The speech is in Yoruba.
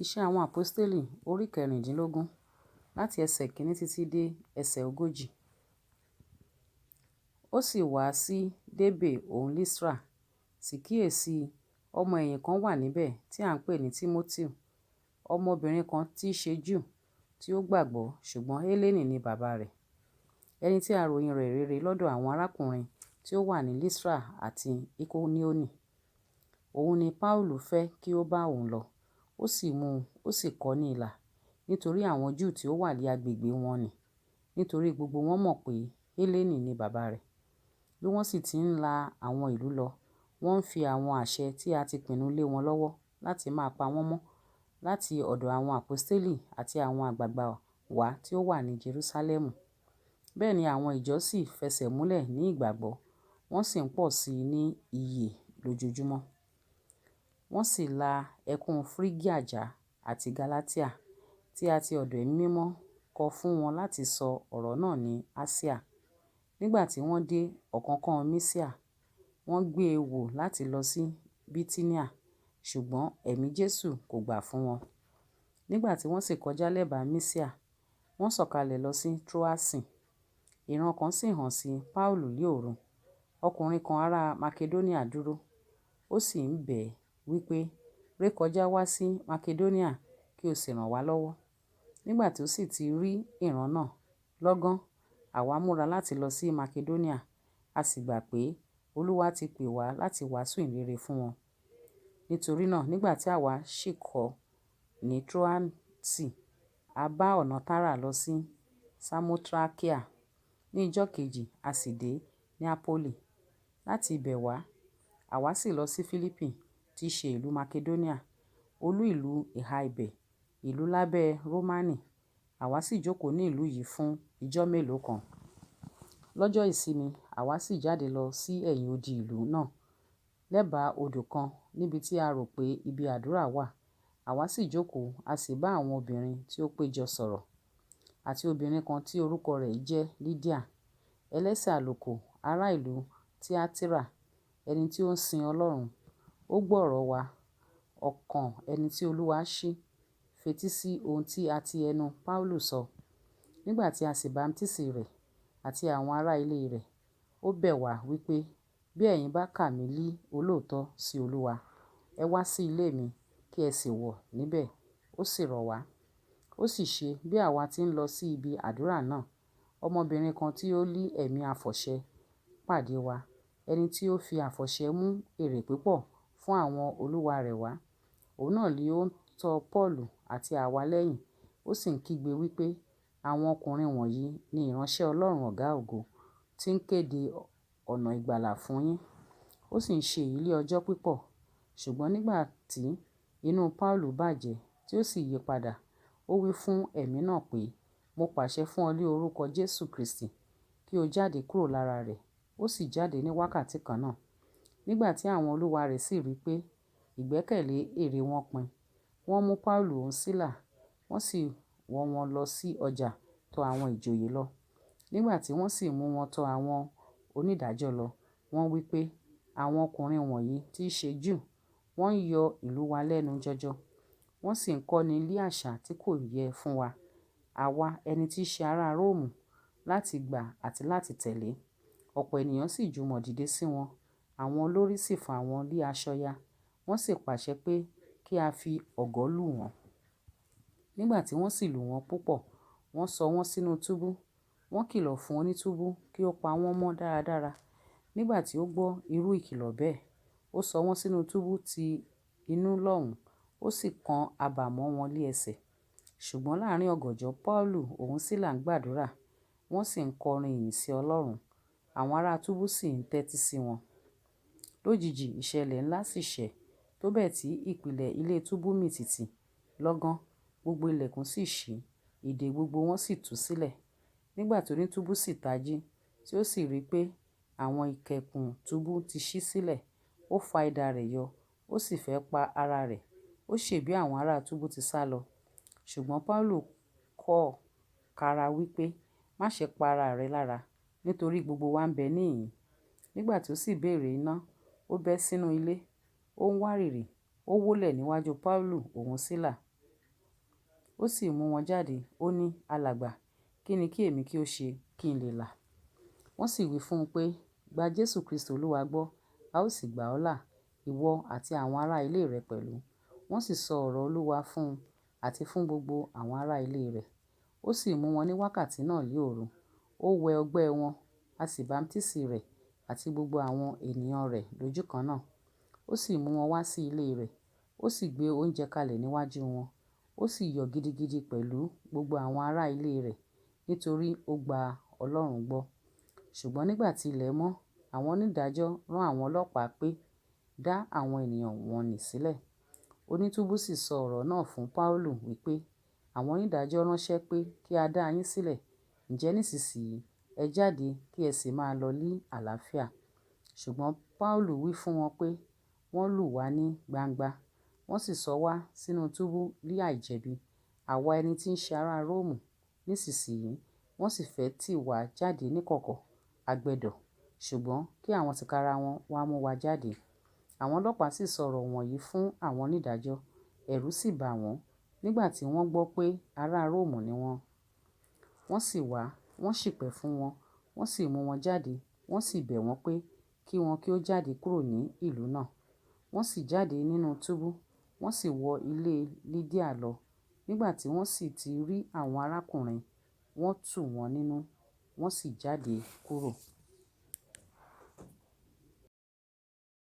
Iṣẹ́ àwọn Àpọ́stélì orí kẹrìndínlógún láti ẹsẹ̀ kìíní títí dé ẹsẹ̀ ogójì. Ó sì wá sí Débè òun Lístra, sì kíyèsí ọmọ ẹ̀yìn kan wà níbẹ̀ tí à ń pè ní Tímóteo, ọmọbìnrin kan tí í ṣe Júù tí ó gbàgbọ́, ṣùgbọ́n Hélénì ni bàbá rẹ̀. Ẹni tí a ròyìn rẹ̀ rere lọ́dọ̀ àwọn arákùnrin tí ó wà ní Lístra àti Ikonioni. Òun ni Paulu fẹ́ kí ó bá òun lọ, ó sì mú un, ó sì kọ́ ní ilà, nítorí àwọn Júù tí ó wà ní agbègbè wọn nì, nítorí gbogbo wọn mọ̀ pé Hélénì ni bàbá rẹ̀. Bí wọ́n sì ti ń la àwọn ìlú lọ, wọ́n ń fi àwọn àṣẹ tí a ti pinnu lé wọn lọ́wọ́ láti máa pa wọ́n mọ́ láti ọ̀dọ̀ àwọn Àpọ́stélì àti àwọn àgbààgbà wa tí ó wà ní Jerúsálẹ́mù. Bẹ́ẹ̀ ni àwọn ìjọ sì fẹsẹ̀ múlẹ̀ ní ìgbàgbọ́, wọ́n sì ń pọ̀ sí i ní iyè lójoojúmọ́. Wọ́n sì la ẹkùn Frígíà já àti Gálátíà, tí a ti ọ̀dọ̀ Ẹ̀mí Mímọ́ kọ fún wọn láti sọ ọ̀rọ̀ náà ní Áṣíà. Nígbà tí wọ́n dé ọ̀kánkán Mísíà, wọ́n gbé e wò láti lọ sí Bítíníà, ṣùgbọ́n ẹ̀mí Jésù kò gbà fún wọn. Nígbà tí wọ́n sì kọjá lẹ́bàá Mísíà, wọ́n sọ̀kalẹ̀ lọ sí Tróásì. Ìran kan sì hàn sí Paulu ní òru. Ọkùnrin kan ará Makedóníà dúró, ó sì ń bẹ̀ ẹ́ wípé, rékọjá wá sí Makedóníà kí o sì ràn wá lọ́wọ́. Nígbà tí ó sì ti rí ìran náà, lọ́gán, àwa múra láti lọ sí Makedóníà, a sì gbà pé Olúwa ti pè wá láti wàásù ìyìnrere fún wọn. Nítorí náà, nígbà tí àwa ṣìkọ̀ ní Tróásì, a bá ọ̀nà tààrà lọ sí Sámótrákíà. Ní ìjọ́ kejì, a sì dé Neapoli. Láti ibẹ̀ wá, àwa sì lọ sí Fílípì, tí í ṣe ìlú Makedóníà, olú ìlú ìhà ibẹ̀, ìlú lábẹ́ Rómánì. Àwa sì jókòó ní ìlú yìí fún ijọ́ mélòó kan. Lọ́jọ́ ìsinmi, àwa sì jáde lọ sí ẹ̀yìn odi ìlú náà, lẹ́bàá odò kan níbi tí a rò pé ibi àdúrà wà. Àwa sì jókòó, a sì bá àwọn obìnrin tí ó péjọ sọ̀rọ̀, àti obìnrin kan tí orúkọ rẹ̀ jẹ́ Lídíà, ẹlẹ́sẹ̀ àlùkò ará ìlú Tíátírà, ẹni tí ó ń sin Ọlọ́run. Ó gbọ́ ọ̀rọ̀ wa, ọkàn ẹni tí Olúwa ṣí, fetí sí ohun tí a ti ẹnu Paulu sọ. Nígbà tí a sì bámtísì rẹ̀ àti àwọn ará ilé rẹ̀, ó bẹ̀ wá wípé, bí ẹ̀yin bá kà mí lí olóòótọ́ sí Olúwa, ẹ wá sí ilé mi kí ẹ sì wọ̀ níbẹ̀. Ó sì rọ̀ wá. Ó sì ṣe bí àwa ti ń lọ sí ibi àdúrà náà, ọmọbìnrin kan tí ó ní ẹ̀mí àfọ̀ṣẹ pàdé wa, ẹni tí ó fi àfọ̀ṣẹ mú èrè púpọ̀ fún àwọn olúwa rẹ̀ wá. Òun náà ni ó ń tọ Paulu àti àwa lẹ́yìn, ó sì ń kígbe wípé, àwọn ọkùnrin wọ̀nyí ni ìránṣẹ́ Ọlọ́run ọ̀gá ògo, tí ń kéde ọ̀nà ìgbàlà fún yín. Ó sì ń ṣe èyí lé ọjọ́ pípọ̀. Ṣùgbọ́n nígbà tí inú Paulu bàjẹ́ tí ó sì yí padà, ó wí fún ẹ̀mí náà pé, mo pàṣẹ fún ọ ní orúkọ Jésù Kristi, kí o jáde kúrò lára rẹ̀. Ó sì jáde ní wákàtí kan náà. Nígbà tí àwọn olúwa rẹ̀ sì rí pé ìgbẹ́kẹ̀lé èrè wọn pin, wọ́n mú Paulu òun Sílà, wọ́n sì wọ́ wọn lọ sí ọjà tọ̀ àwọn ìjòyè lọ. Nígbà tí wọ́n sì mú wọn tọ̀ àwọn onídàájọ́ lọ, wọ́n wí pé, àwọn ọkùnrin wọ̀nyí tí í ṣe Júù, wọ́n ń yọ ìlú wa lẹ́nu jọjọ, wọ́n sì ń kọ́ni ní àṣà tí kò yẹ fún wa, àwa ẹni tí í ṣe ará Róòmù, láti gbà àti láti tẹ̀lé. Ọ̀pọ̀ ènìyàn sì jùmọ̀ dìde sí wọn, àwọn olórí sì fà wọ́n lé aṣọ ya, wọ́n sì pàṣẹ pé kí a fi ọ̀gọ̀ lù wọ́n. Nígbà tí wọ́n sì lù wọ́n púpọ̀, wọ́n sọ wọ́n sínú túbú. Wọ́n kìlọ̀ fún onítúbú kí ó pa wọ́n mọ́ dáradára. Nígbà tí ó gbọ́ irú ìkìlọ̀ bẹ́ẹ̀, ó sọ wọ́n sínú túbú ti inú lọ́hùn, ó sì kan àbàmọ́ wọn lé ẹsẹ̀. Ṣùgbọ́n láàrin ọ̀gànjọ́, Paulu òun Sílà ń gbàdúrà, wọ́n sì ń kọrin ìyìn sí Ọlọ́run. Àwọn ará túbú sì ń tẹ́tí sí wọn. Lójijì ìṣẹ̀lẹ̀ ńlá sì ṣẹ̀, tó bẹ́ẹ̀ tí ìpìlẹ̀ ilé túbú mì tìtì. Lọ́gán, gbogbo ilẹ̀kùn sì ṣí, ìdè gbogbo wọn sì tú sílẹ̀. Nígbà tí onítúbú sì tají, tí ó sì rí pé àwọn ìkẹ̀kùn túbú ti ṣí sílẹ̀, ó fa idà rẹ̀ yọ, ó sì fẹ́ pa ara rẹ̀. Ó ṣe bí àwọn ará túbú ti sálọ. Ṣùgbọ́n Paulu kọ̀ kára wípé, má ṣe pa ara rẹ lára, nítorí gbogbo wa ń bẹ níhìn-ín. Nígbà tí ó sì béèrè iná, ó bẹ́ sínú ilé, ó ń wárìrì, ó wólẹ̀ níwájú Paulu òun Sílà, Ó sì mú wọn jáde, ó ní, alàgbà, kí ni kí èmi kí ó ṣe kí n lè là? Wọ́n sì wí fún un pé, gba Jésù Kristi Olúwa gbọ́, a ó sì gbà ọ́ là, ìwọ àti àwọn ará ilé rẹ pẹ̀lú. Wọ́n sì sọ ọ̀rọ̀ Olúwa fún un àti fún gbogbo àwọn ará ilé rẹ̀. Ó sì mú wọn ní wákàtí náà lé òru. Ó wẹ ọgbẹ́ wọn, a sì bamtísì rẹ̀ àti gbogbo àwọn ènìyàn rẹ̀ lójúkan náà. Ó sì mú wọn wá sí ilé rẹ̀, ó sì gbé oúnjẹ kalẹ̀ níwájú wọn. Ó sì yọ̀ gidigidi pẹ̀lú gbogbo àwọn ará ilé rẹ̀, nítorí ó gba Ọlọ́run gbọ́. Ṣùgbọ́n nígbà tí ilẹ̀ mọ́, àwọn onídàájọ́ rán àwọn ọlọ́pàá pé, dá àwọn ènìyàn wọ̀n-ọn-nì sílẹ̀. Onítúbú sì sọ ọ̀rọ̀ náà fún Paulu wípé, àwọn onídàájọ́ ránṣẹ́ pé kí a dá yín sílẹ̀. Ǹjẹ́ nísinsìnyí ẹ jáde kí ẹ sì máa lọ ní àlàáfíà. Ṣùgbọ́n Paulu wí fún wọn pé wọ́n lù wá ní gbangba, wọ́n sì sọ wá sínú túbú ní àìjẹ̀bi, àwa ẹni tí ń ṣe ará Róòmù. Nísinsìnyí wọ́n sì fẹ́ tì wá jáde níkọ̀kọ̀, agbẹdọ̀, ṣùgbọ́n kí àwọn tìkára wọn wá mú wa jáde. Àwọn ọlọ́pàá sì sọ̀rọ̀ wọ̀nyí fún àwọn onídàájọ́, ẹ̀rù sì bà wọ́n nígbà tí wọ́n gbọ́ pé ará Róòmù ni wọ́n. Wọ́n sì wá, wọ́n ṣìpẹ̀ fún wọn, wọ́n sì mú wọn jáde, wọ́n sì bẹ̀ wọ́n pé kí wọn kí ó jáde kúrò ní ìlú náà. Wọ́n sì jáde nínú túbú, wọ́n sì wọ ilé Lídíà lọ. Nígbà tí wọ́n sì ti rí àwọn arákùnrin, wọ́n tù wọ́n nínú, wọ́n sì jáde kúrò.